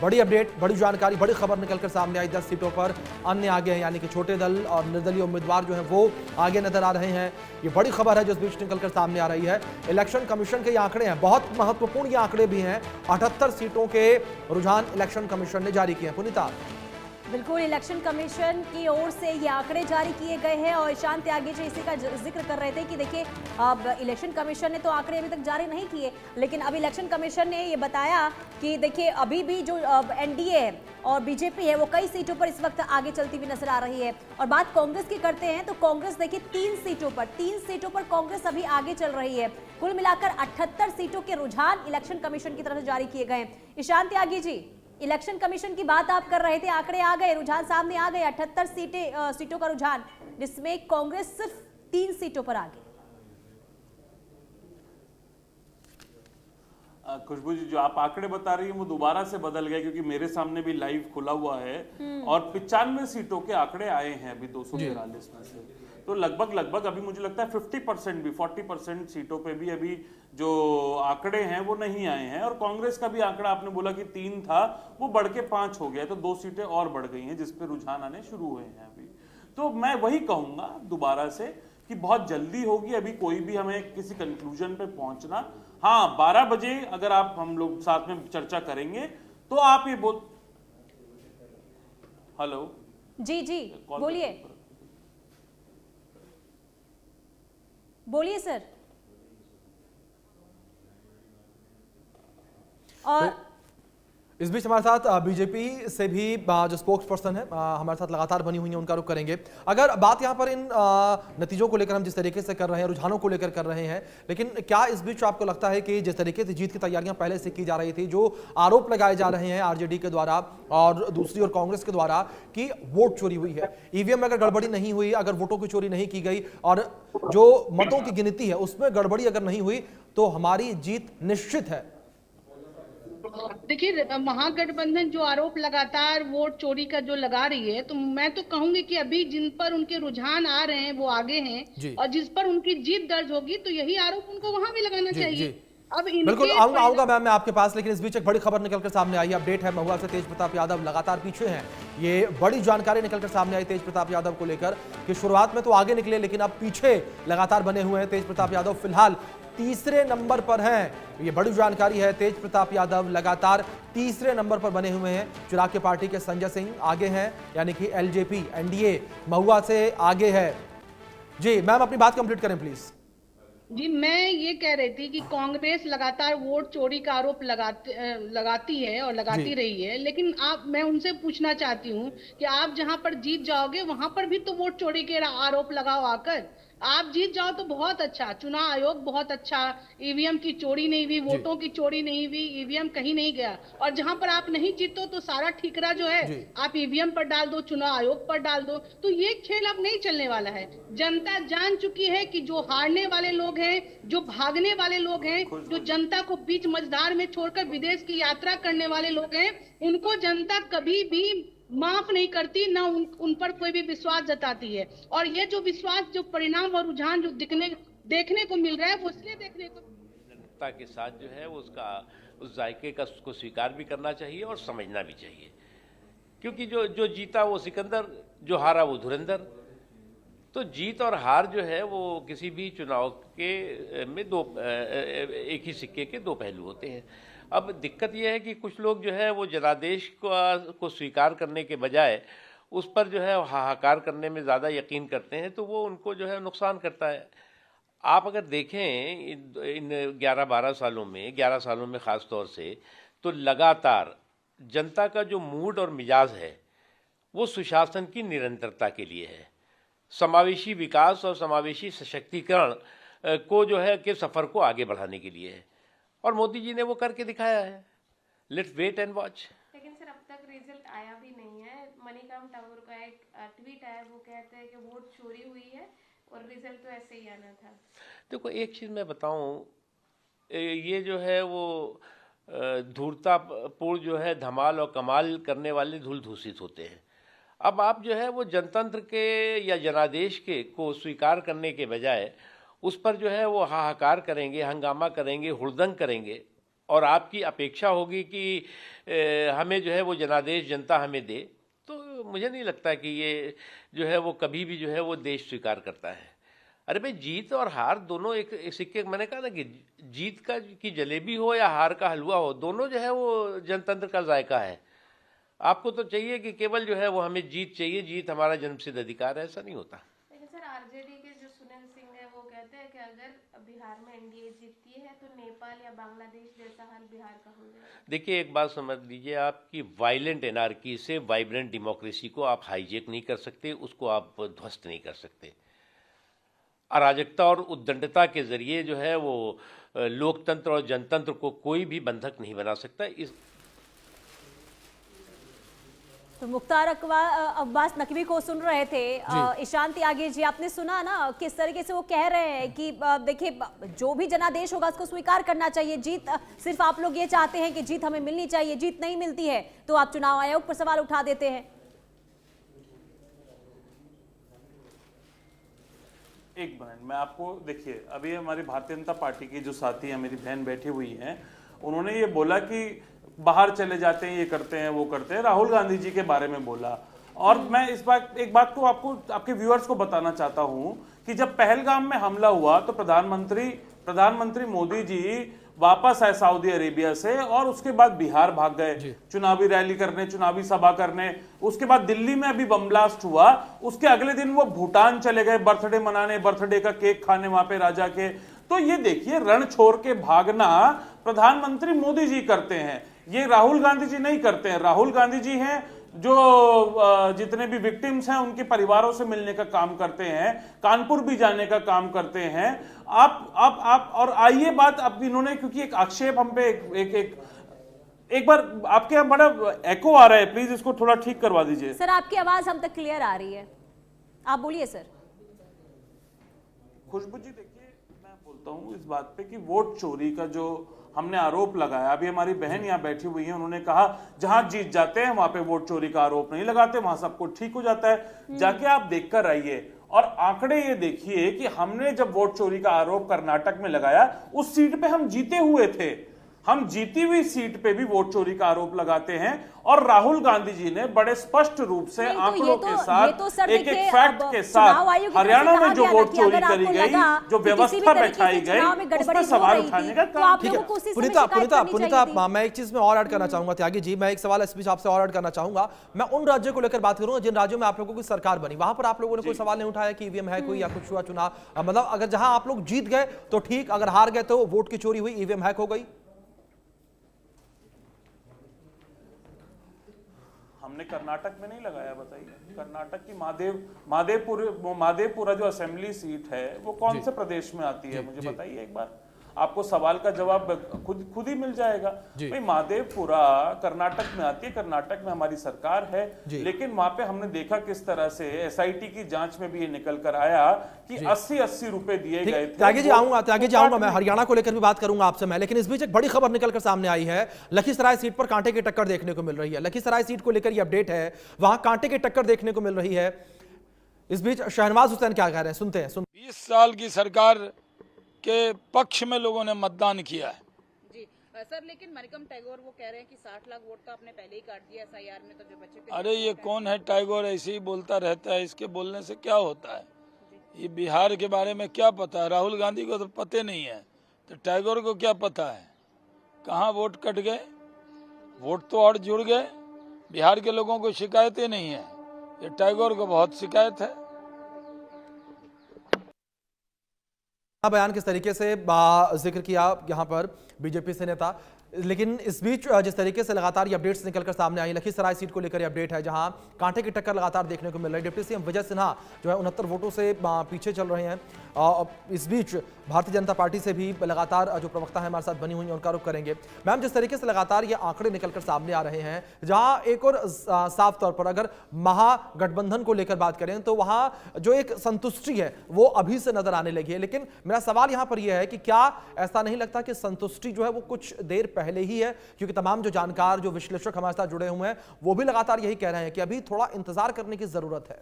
बड़ी अपडेट, बड़ी जानकारी, बड़ी खबर निकलकर सामने आई। 10 सीटों पर अन्य आगे हैं, यानी कि छोटे दल और निर्दलीय उम्मीदवार जो हैं वो आगे नजर आ रहे हैं। ये बड़ी खबर है जो इस बीच निकलकर सामने आ रही है। इलेक्शन कमीशन के ये आंकड़े हैं, बहुत महत्वपूर्ण ये आंकड़े भी हैं। 78 सीटों के रुझान इलेक्शन कमीशन ने जारी किए हैं। पुनीता, बिल्कुल, इलेक्शन कमीशन की ओर से ये आंकड़े जारी किए गए हैं और ईशान त्यागी जी इसी का जिक्र कर रहे थे कि देखिए अब इलेक्शन कमीशन ने तो आंकड़े अभी तक जारी नहीं किए, लेकिन अब इलेक्शन कमीशन ने ये बताया कि देखिए अभी भी जो एनडीए है और बीजेपी है वो कई सीटों पर इस वक्त आगे चलती हुई नजर आ रही है। और बात कांग्रेस की करते हैं तो कांग्रेस देखिए 3 सीटों पर कांग्रेस अभी आगे चल रही है। कुल मिलाकर 78 सीटों के रुझान इलेक्शन कमीशन की तरफ से जारी किए गए। ईशान त्यागी जी, इलेक्शन कमीशन की बात आप कर रहे थे, आंकड़े आ गए, रुझान सामने आ गए। 78 सीटों का रुझान, जिसमें कांग्रेस सिर्फ 3 सीटों पर आगे। खुशबू जी, जो आप आंकड़े बता रही हैं वो दोबारा से बदल गए, क्योंकि मेरे सामने भी लाइव खुला हुआ है और 95 सीटों के आंकड़े आए हैं अभी 243 में से। तो लगभग अभी मुझे लगता है 50% भी, 40% सीटों पे भी अभी जो आंकड़े हैं वो नहीं आए हैं। और कांग्रेस का भी आंकड़ा आपने बोला कि 3 था, वो बढ़ के 5 हो गया, तो 2 सीटें और बढ़ गई हैं जिसपे रुझान आने शुरू हुए हैं अभी। तो मैं वही कहूंगा दोबारा से कि बहुत जल्दी होगी अभी कोई भी हमें किसी कंक्लूजन पे पहुंचना। हाँ, 12 बजे अगर आप हम लोग साथ में चर्चा करेंगे तो आप ये हेलो जी बोलिए सर। और इस बीच हमारे साथ बीजेपी से भी जो स्पोक्स पर्सन है हमारे साथ लगातार बनी हुई है, उनका रुख करेंगे। अगर बात यहाँ पर इन नतीजों को लेकर हम जिस तरीके से कर रहे हैं, रुझानों को लेकर कर रहे हैं, लेकिन क्या इस बीच आपको लगता है कि जिस तरीके से जीत की तैयारियां पहले से की जा रही थी, जो आरोप लगाए जा रहे हैं आरजेडी के द्वारा और दूसरी ओर कांग्रेस के द्वारा कि वोट चोरी हुई है, ईवीएम में अगर गड़बड़ी नहीं हुई, अगर वोटों की चोरी नहीं की गई और जो मतों की गिनती है उसमें गड़बड़ी अगर नहीं हुई, तो हमारी जीत निश्चित है? देखिए, महागठबंधन जो आरोप लगातार वोट चोरी का जो लगा रही है, तो मैं तो कहूंगी कि अभी जिन पर उनके रुझान आ रहे हैं वो आगे हैं और जिस पर उनकी जीत दर्ज होगी तो यही आरोप उनको वहां भी लगाना चाहिए। अब बिल्कुल आऊंगा मैम मैं आपके पास, लेकिन इस बीच एक बड़ी खबर निकलकर सामने आई है। अपडेट है महुआ से, तेज प्रताप यादव लगातार पीछे हैं। ये बड़ी जानकारी निकलकर सामने आई तेज प्रताप यादव को लेकर कि शुरुआत में तो आगे निकले लेकिन अब पीछे लगातार बने हुए हैं। तेज प्रताप यादव फिलहाल तीसरे नंबर पर हैं। ये बड़ी जानकारी है, तेज प्रताप यादव लगातार तीसरे नंबर पर बने हुए हैं। चिराग की पार्टी के संजय सिंह आगे हैं, यानी कि एलजेपी एनडीए महुआ से आगे है। जी मैम, अपनी बात कंप्लीट करें प्लीज। जी, मैं ये कह रही थी कि कांग्रेस लगातार वोट चोरी का आरोप लगाती है और लगाती रही है, लेकिन मैं उनसे पूछना चाहती हूँ कि आप जहां पर जीत जाओगे वहां पर भी तो वोट चोरी के आरोप लगाओ आकर। आप जीत जाओ तो बहुत अच्छा, चुनाव आयोग बहुत अच्छा, ईवीएम की चोरी नहीं हुई, वोटों की चोरी नहीं हुई, ईवीएम कहीं नहीं गया। और जहां पर आप नहीं जीतो तो सारा ठीकरा जो है आप ईवीएम पर डाल दो, चुनाव आयोग पर डाल दो। तो ये खेल अब नहीं चलने वाला है। जनता जान चुकी है कि जो हारने वाले लोग हैं, जो भागने वाले लोग हैं, जो जनता को बीच मझधार में छोड़कर विदेश की यात्रा करने वाले लोग हैं, उनको जनता कभी भी माफ नहीं करती, ना उन पर कोई भी विश्वास जताती है। और ये जो विश्वास, जो परिणाम और रुझान जो देखने को मिल रहा है, वो इसलिए देखने को जनता के साथ जो है वो उसका उस जायके का उसको स्वीकार भी करना चाहिए और समझना भी चाहिए, क्योंकि जो जीता वो सिकंदर, जो हारा वो धुरंधर। तो जीत और हार जो है वो किसी भी चुनाव के में एक ही सिक्के के 2 पहलू होते हैं। अब दिक्कत यह है कि कुछ लोग जो है वो जनादेश को स्वीकार करने के बजाय उस पर जो है हाहाकार करने में ज़्यादा यकीन करते हैं, तो वो उनको जो है नुकसान करता है। आप अगर देखें इन 11-12 सालों में, 11 सालों में ख़ास तौर से, तो लगातार जनता का जो मूड और मिजाज है वो सुशासन की निरंतरता के लिए है, समावेशी विकास और समावेशी सशक्तिकरण को जो है के सफ़र को आगे बढ़ाने के लिए है, और मोदी जी ने वो करके दिखाया है। Let's wait and watch. लेकिन सर अब तक रिजल्ट आया भी नहीं है। मणिकांत ठाकुर का एक ट्वीट आया, वो कहते हैं कि वोट चोरी हुई है और रिजल्ट तो ऐसे ही आना था। देखो एक चीज़ मैं बताऊं, ये जो है वो धूर्तापूर्ण जो है धमाल और कमाल करने वाले धूल धूसित होते हैं। अब आप जो है वो जनतंत्र के या जनादेश के को स्वीकार करने के बजाय उस पर जो है वो हाहाकार करेंगे, हंगामा करेंगे, हुड़दंग करेंगे, और आपकी अपेक्षा होगी कि हमें जो है वो जनादेश जनता हमें दे, तो मुझे नहीं लगता कि ये जो है वो कभी भी जो है वो देश स्वीकार करता है। अरे भाई, जीत और हार दोनों एक सिक्के, मैंने कहा ना कि जीत का की जलेबी हो या हार का हलवा हो, दोनों जो है वो जनतंत्र का जायका है। आपको तो चाहिए कि केवल जो है वो हमें जीत चाहिए, जीत हमारा जन्मसिद्ध अधिकार है, ऐसा नहीं होता। लेकिन सर, आरजेडी के जो सुनील सिंह है वो कहते हैं कि अगर बिहार में एनडीए जीतती है तो नेपाल या बांग्लादेश जैसा हाल बिहार का हो जाएगा। देखिए, एक बात समझ लीजिए, आपकी वायलेंट एनार्की से वाइब्रेंट डेमोक्रेसी को आप हाईजेक नहीं कर सकते, उसको आप ध्वस्त नहीं कर सकते। अराजकता और उद्दंडता के जरिए जो है वो लोकतंत्र और जनतंत्र को कोई भी बंधक नहीं बना सकता। इस तो मुख्तार अब्बास नकवी को सुन रहे थे ईशान त्यागी जी, आपने सुना ना किस तरीके से वो कह रहे हैं कि देखिए, जो भी जनादेश होगा उसको स्वीकार करना चाहिए। जीत सिर्फ आप लोग ये चाहते हैं कि जीत हमें मिलनी चाहिए, जीत नहीं मिलती है तो आप चुनाव आयोग पर सवाल उठा देते हैं। एक मिनट, मैं आपको देखिए, अभी हमारी भारतीय जनता पार्टी की जो साथी है, मेरी बहन बैठी हुई हैं, उन्होंने ये बोला कि बाहर चले जाते हैं, ये करते हैं, वो करते हैं, राहुल गांधी जी के बारे में बोला। और मैं एक बात को आपको, आपके व्यूअर्स को बताना चाहता हूं कि जब पहलगाम में हमला हुआ तो प्रधानमंत्री मोदी जी वापस आए सऊदी अरेबिया से और उसके बाद बिहार भाग गए चुनावी रैली करने, चुनावी सभा करने। उसके बाद दिल्ली में अभी बम ब्लास्ट हुआ, उसके अगले दिन वो भूटान चले गए बर्थडे मनाने, बर्थडे का केक खाने वहां पे राजा के। तो ये देखिए, रण छोड़ के भागना प्रधानमंत्री मोदी जी करते हैं, ये राहुल गांधी जी नहीं करते हैं। राहुल गांधी जी हैं जो जितने भी विक्टिम्स हैं उनके परिवारों से मिलने का काम करते हैं, कानपुर भी जाने का काम करते हैं। आप और आइए बात, अब इन्होंने, क्योंकि एक आक्षेप हम पे एक बार आपके यहाँ बड़ा एको आ रहा है, प्लीज इसको थोड़ा ठीक करवा दीजिए। सर, आपकी आवाज हम तक क्लियर आ रही है, आप बोलिए सर। खुशबू जी, देखिए, मैं बोलता हूं इस बात पे कि वोट चोरी का जो हमने आरोप लगाया, अभी हमारी बहन यहाँ बैठी हुई है, उन्होंने कहा जहां जीत जाते हैं वहां पे वोट चोरी का आरोप नहीं लगाते, वहां सब कुछ ठीक हो जाता है। जाके आप देखकर आइए और आंकड़े ये देखिए कि हमने जब वोट चोरी का आरोप कर्नाटक में लगाया, उस सीट पे हम जीते हुए थे, हम जीती हुई सीट पे भी वोट चोरी का आरोप लगाते हैं। और राहुल गांधी जी ने बड़े स्पष्ट रूप से आंकड़ों के साथ, एक फैक्ट के साथ, हरियाणा में जो वोट चोरी करी गई, जो व्यवस्था बैठाई गई, उस पर सवाल उठाने का काम। ठीक है, पुनीता, मैं एक चीज में और ऐड करना चाहूंगा त्यागी जी, मैं एक सवाल इस बीच आपसे और ऐड करना चाहूंगा। मैं उन राज्यों को लेकर बात करूंगा जिन राज्यों में आप लोगों की सरकार बनी, वहां पर आप लोगों ने कोई सवाल नहीं उठाया कि ईवीएम है कोई या कुछ हुआ चुनाव, मतलब अगर जहां आप लोग जीत गए तो ठीक, अगर हार गए तो वोट की चोरी हुई, ईवीएम हैक हो गई। हमने कर्नाटक में नहीं लगाया, बताइए। कर्नाटक की मादेवपुरा जो असेंबली सीट है वो कौन से प्रदेश में आती है, मुझे बताइए एक बार। आपको सवाल का जवाब खुद ही मिल जाएगा। भाई, मादेवपुरा कर्नाटक में आती है, कर्नाटक में हमारी सरकार है, लेकिन वहां पे हमने देखा किस तरह से एसआईटी की जांच में भी ये निकल कर आया कि 80-80 रुपए दिए गए थे। त्यागी जी आऊंगा, मैं हरियाणा को लेकर भी बात करूंगा आपसे मैं, लेकिन इस बीच एक बड़ी खबर निकलकर सामने आई है। लखीसराय सीट पर कांटे की टक्कर देखने को मिल रही है। लखीसराय सीट को लेकर ये अपडेट है, वहां कांटे की टक्कर देखने को मिल रही है। इस बीच शहनवाज हुसैन क्या कह रहे हैं, सुनते हैं। 20 साल की सरकार के पक्ष में लोगों ने मतदान किया है। जी सर, लेकिन मरियम टैगोर वो कह रहे हैं कि 60 लाख वोट तो आपने पहले ही काट दिया एसआईआर में, तो जो बच्चे। अरे ये कौन है टैगोर, ऐसे ही बोलता रहता है, इसके बोलने से क्या होता है? ये बिहार के बारे में क्या पता है? राहुल गांधी को तो पते नहीं है, तो टैगोर को क्या पता है? कहाँ वोट कट गए, वोट तो और जुड़ गए। बिहार के लोगों को शिकायतें नहीं है, ये टैगोर को बहुत शिकायत है। बयान किस तरीके से जिक्र किया यहाँ पर बीजेपी से नेता, लेकिन इस बीच जिस तरीके से लगातार ये अपडेट्स निकलकर सामने आई, लखीसराय सीट को लेकर ये अपडेट है जहां कांटे की टक्कर लगातार देखने को मिल रही है। डिप्टी सीएम विजय सिन्हा जो है 69 वोटों से पीछे चल रहे हैं। इस बीच भारतीय जनता पार्टी से भी लगातार जो प्रवक्ता है हमारे साथ बनी हुई है उनका रुख करेंगे। मैम, जिस तरीके से लगातार ये आंकड़े निकलकर सामने आ रहे हैं, जहां एक और साफ तौर पर अगर महागठबंधन को लेकर बात करें तो वहां जो एक संतुष्टि है वो अभी से नजर आने लगी है, लेकिन मेरा सवाल यहां पर यह है कि क्या ऐसा नहीं लगता कि संतुष्टि जो है वो कुछ देर पहले ही है? क्योंकि तमाम जो जानकार, जो विश्लेषक हमारे साथ जुड़े हुए हैं वो भी लगातार यही कह रहे हैं कि अभी थोड़ा इंतजार करने की जरूरत है।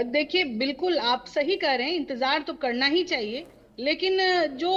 देखिए, बिल्कुल आप सही कह रहे हैं, इंतजार तो करना ही चाहिए, लेकिन जो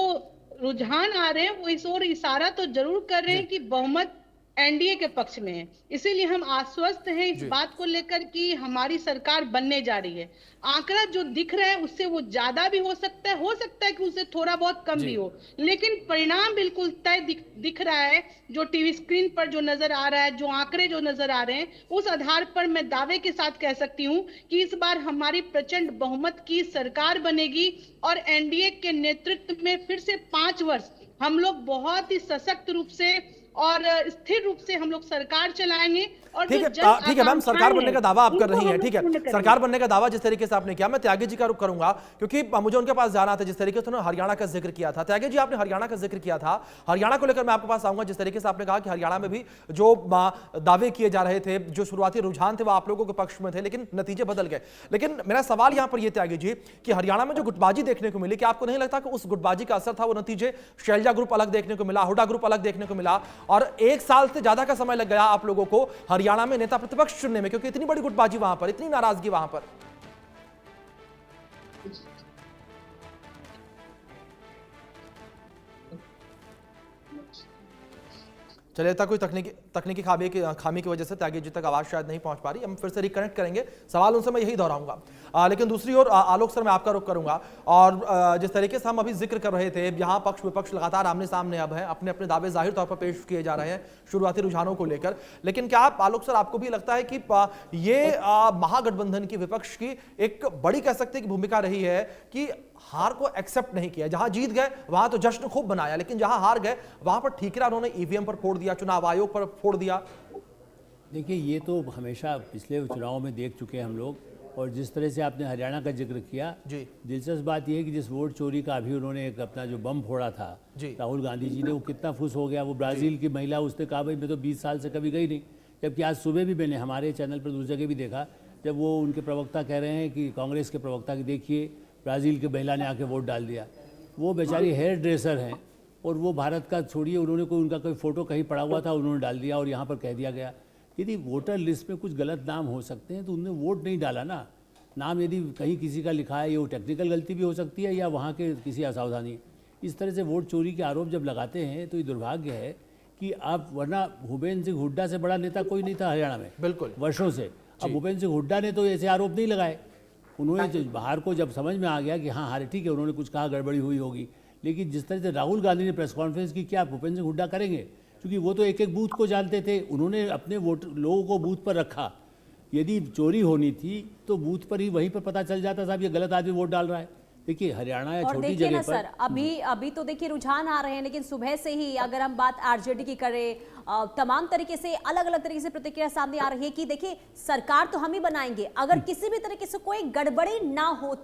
रुझान आ रहे हैं वो इस ओर इशारा तो जरूर कर रहे हैं कि बहुमत एनडीए के पक्ष में है। इसीलिए हम आश्वस्त हैं इस बात को लेकर कि हमारी सरकार बनने जा रही है। आंकड़ा जो दिख रहा है उससे वो ज्यादा भी हो सकता है कि उससे थोड़ा बहुत कम भी हो, लेकिन परिणाम बिल्कुल तय दिख रहा है। जो टीवी स्क्रीन पर जो नजर आ रहा है, जो आंकड़े जो नजर आ रहे हैं, उस आधार पर मैं दावे के साथ कह सकती हूँ कि इस बार हमारी प्रचंड बहुमत की सरकार बनेगी और एनडीए के नेतृत्व में फिर से 5 वर्ष हम लोग बहुत ही सशक्त रूप से और स्थिर रूप से हम लोग सरकार चलाएंगे। और ठीक है मैम, सरकार बनने का दावा आप कर रही हैं, ठीक है, सरकार बनने का दावा जिस तरीके से आपने किया, मैं त्यागी जी का रुख करूंगा क्योंकि मुझे उनके पास जाना था। जिस तरीके से उन्होंने हरियाणा का जिक्र किया था, त्यागी जी आपने हरियाणा का जिक्र किया था, हरियाणा को लेकर मैं आपके पास आऊंगा। जिस तरीके से आपने कहा कि हरियाणा में भी जो दावे किए जा रहे थे, जो शुरुआती रुझान थे वो आप लोगों के पक्ष में थे, लेकिन नतीजे बदल गए। लेकिन मेरा सवाल यहां पर यह त्यागी जी कि हरियाणा में जो गुटबाजी देखने को मिली, कि आपको नहीं लगता कि उस गुटबाजी का असर था, वो नतीजे शैलजा ग्रुप अलग देखने को मिला, हुडा ग्रुप अलग देखने को मिला, और 1 साल से ज्यादा का समय लग गया आप लोगों को हरियाणा में नेता प्रतिपक्ष चुनने में, क्योंकि इतनी बड़ी गुटबाजी वहां पर, इतनी नाराजगी वहां पर। चलिए, था कोई तकनीकी खामी की वजह से त्यागी जी तक आवाज शायद नहीं पहुंच पा रही, हम फिर से रिकनेक्ट करेंगे। सवाल उनसे मैं यही दोहराऊंगा। लेकिन दूसरी ओर आलोक सर, मैं आपका रुख करूंगा, और जिस तरीके से हम अभी जिक्र कर रहे थे, यहाँ पक्ष विपक्ष लगातार आमने सामने अब हैं, अपने अपने दावे जाहिर तौर पर पेश किए जा रहे हैं शुरुआती रुझानों को लेकर। लेकिन क्या आलोक सर, आपको भी लगता है कि ये महागठबंधन की विपक्ष की एक बड़ी कह सकते हैं कि भूमिका रही है कि हार को एक्सेप्ट नहीं किया? जहां जीत गए वहां तो जश्न खूब बनाया, लेकिन जहां हार गए वहां पर ठीकरा उन्होंने ईवीएम पर फोड़ दिया, चुनाव आयोग पर फोड़ दिया। देखिए, ये तो हमेशा पिछले चुनाव में देख चुके हैं हम लोग, और जिस तरह से आपने हरियाणा का जिक्र किया जी, दिलचस्प बात यह है कि जिस वोट चोरी का अभी उन्होंने एक अपना जो बम फोड़ा था राहुल गांधी जी ने, वो कितना खुश हो गया। वो ब्राजील की महिला, उसने कहा भाई मैं तो 20 साल से कभी गई नहीं, जबकि आज सुबह भी मैंने हमारे चैनल पर दूसरी जगह भी देखा, जब वो उनके प्रवक्ता कह रहे हैं कि कांग्रेस के प्रवक्ता की देखिए ब्राज़ील के महिला ने आके वोट डाल दिया। वो बेचारी हेयर ड्रेसर हैं, और वो भारत का छोड़िए, उन्होंने कोई उनका कोई फ़ोटो कहीं पड़ा हुआ था, उन्होंने डाल दिया, और यहाँ पर कह दिया गया यदि वोटर लिस्ट में कुछ गलत नाम हो सकते हैं तो उन्होंने वोट नहीं डाला ना। नाम यदि कहीं किसी का लिखा है, ये वो टेक्निकल गलती भी हो सकती है या वहाँ के किसी असावधानी। इस तरह से वोट चोरी के आरोप जब लगाते हैं तो ये दुर्भाग्य है कि आप, वरना भूपेंद्र सिंह हुड्डा से बड़ा नेता कोई नहीं था हरियाणा में बिल्कुल वर्षों से। अब भूपेंद्र सिंह हुड्डा ने तो ऐसे आरोप नहीं लगाए। उन्होंने बाहर को जब समझ में आ गया कि हाँ हारे, ठीक है, उन्होंने कुछ कहा, गड़बड़ी हुई होगी, लेकिन जिस तरह से राहुल गांधी ने प्रेस कॉन्फ्रेंस की, क्या भूपेंद्र सिंह हुड्डा करेंगे? क्योंकि वो तो एक एक बूथ को जानते थे, उन्होंने अपने लोगों को बूथ पर रखा। यदि चोरी होनी थी तो बूथ पर ही, वहीं पर पता चल जाता साहब ये गलत आदमी वोट डाल रहा है। देखिए, हरियाणा या छोटी जगह पर सर, अभी तो देखिए रुझान आ रहे हैं, लेकिन सुबह से ही अगर हम बात आरजेडी की करें, तमाम तरीके से अलग अलग तरीके से प्रतिक्रिया सामने आ रही है कि देखिए सरकार तो हम ही बनाएंगे, अगर किसी भी तरीके से कोई गड़बड़ी ना हो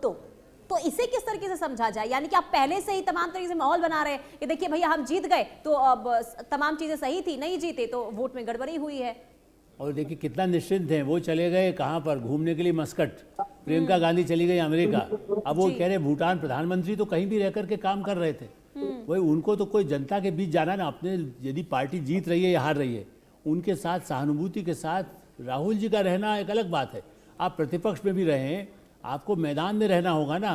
तो इसे किस तरीके से समझा जाए? यानी कि आप पहले से ही तमाम तरीके से माहौल बना रहे हैं कि देखिए भैया हम जीत गए तो अब तमाम चीजें सही थी, नहीं जीते तो वोट में गड़बड़ी हुई है। और देखिए कितना निश्चिंत हैं वो, चले गए कहाँ पर घूमने के लिए, मस्कट। प्रियंका गांधी चली गई अमेरिका। अब वो कह रहे भूटान प्रधानमंत्री तो कहीं भी रह करके काम कर रहे थे। वही उनको तो कोई जनता के बीच जाना ना, अपने यदि पार्टी जीत रही है या हार रही है, उनके साथ सहानुभूति के साथ राहुल जी का रहना एक अलग बात है। आप प्रतिपक्ष में भी रहें, आपको मैदान में रहना होगा ना।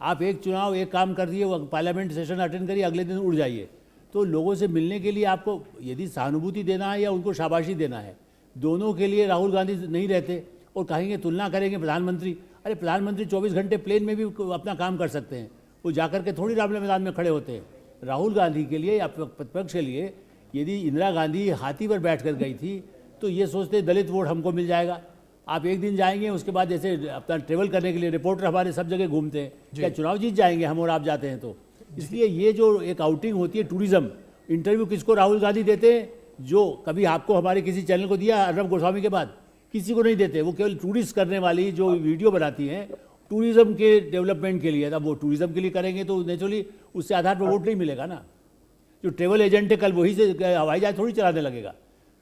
आप एक चुनाव एक काम कर दिए, पार्लियामेंट सेशन अटेंड करिए, अगले दिन उड़ जाइए। तो लोगों से मिलने के लिए आपको यदि सहानुभूति देना है या उनको शाबाशी देना है, दोनों के लिए राहुल गांधी नहीं रहते। और कहेंगे तुलना करेंगे प्रधानमंत्री, अरे प्रधानमंत्री 24 घंटे प्लेन में भी अपना काम कर सकते हैं, वो जाकर के थोड़ी रामलीला मैदान में खड़े होते हैं। राहुल गांधी के लिए या प्रतिपक्ष के लिए यदि इंदिरा गांधी हाथी पर बैठ कर गई थी तो ये सोचते दलित वोट हमको मिल जाएगा। आप एक दिन जाएंगे, उसके बाद जैसे अपना ट्रेवल करने के लिए रिपोर्टर हमारे सब जगह घूमते हैं, क्या चुनाव जीत जाएंगे हम और आप जाते हैं तो? इसलिए ये जो एक आउटिंग होती है टूरिज्म, इंटरव्यू किसको राहुल गांधी देते हैं? जो कभी आपको हमारे किसी चैनल को दिया अर्नब गोस्वामी के बाद, किसी को नहीं देते। वो केवल टूरिस्ट करने वाली जो वीडियो बनाती हैं टूरिज्म के डेवलपमेंट के लिए, अब वो टूरिज्म के लिए करेंगे तो नेचुरली उससे आधार पर वोट नहीं मिलेगा ना। जो ट्रेवल एजेंट है कल वही से हवाई जहाज थोड़ी चलाने लगेगा,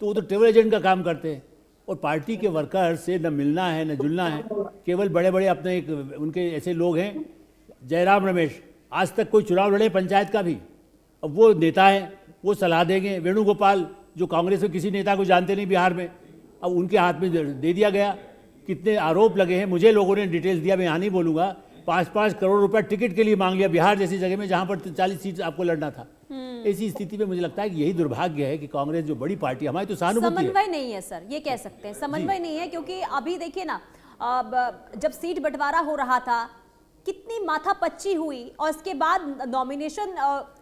तो वो तो ट्रेवल एजेंट का काम करते हैं। और पार्टी के वर्कर्स से न मिलना है न जुलना है, केवल बड़े बड़े अपने एक उनके ऐसे लोग हैं, जयराम रमेश, आज तक कोई चुनाव लड़े पंचायत का भी, अब वो नेता है, वो सलाह देंगे। वेणुगोपाल जो कांग्रेस के किसी नेता को जानते नहीं बिहार में, अब उनके हाथ में दे दिया गया। कितने आरोप लगे हैं, मुझे लोगों ने डिटेल्स दिया, मैं यहाँ नहीं बोलूँगा, 5-5 करोड़ रुपए टिकट के लिए मांग लिया बिहार जैसी जगह में जहां पर 40 सीट आपको लड़ना था। ऐसी स्थिति में मुझे लगता है कि यही दुर्भाग्य है कि कांग्रेस जो बड़ी पार्टी, हमारी तो सहानुभूति है। समन्वय नहीं है सर, ये कह सकते हैं समन्वय नहीं है, क्योंकि अभी देखिए ना, अब जब सीट बंटवारा हो रहा था कितनी माथापच्ची हुई, और इसके बाद नॉमिनेशन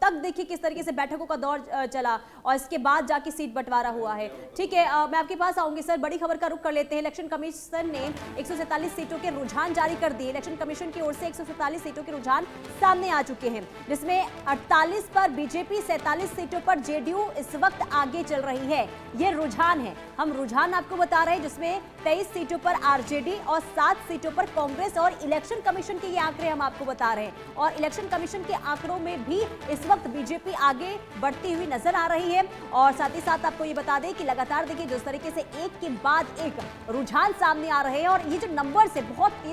तक देखिए किस तरीके से बैठकों का दौर चला, और इसके बाद जाके सीट बंटवारा हुआ है। ठीक है, मैं आपके पास आऊंगी सर। बड़ी खबर का रुख कर लेते हैं। इलेक्शन कमीशन ने 147 सीटों के रुझान जारी कर दिए। इलेक्शन कमीशन की ओर से 147 सीटों के रुझान सामने आ चुके हैं, जिसमें 48 पर बीजेपी, 47 सीटों पर जेडीयू इस वक्त आगे चल रही है। ये रुझान है, हम रुझान आपको बता रहे हैं, जिसमें 23 सीटों पर आरजेडी और 7 सीटों पर कांग्रेस, और इलेक्शन कमीशन के ये आंकड़े हम आपको बता रहे हैं। और इलेक्शन कमीशन के आंकड़ों में भी इस वक्त बीजेपी आगे बढ़ती हुई नजर आ रही है। और साथ ही साथ आपको ये बता दें कि लगातार देखिए जिस तरीके से एक के बाद एक रुझान सामने आ रहे हैं, और ये जो नंबर है बहुत तेज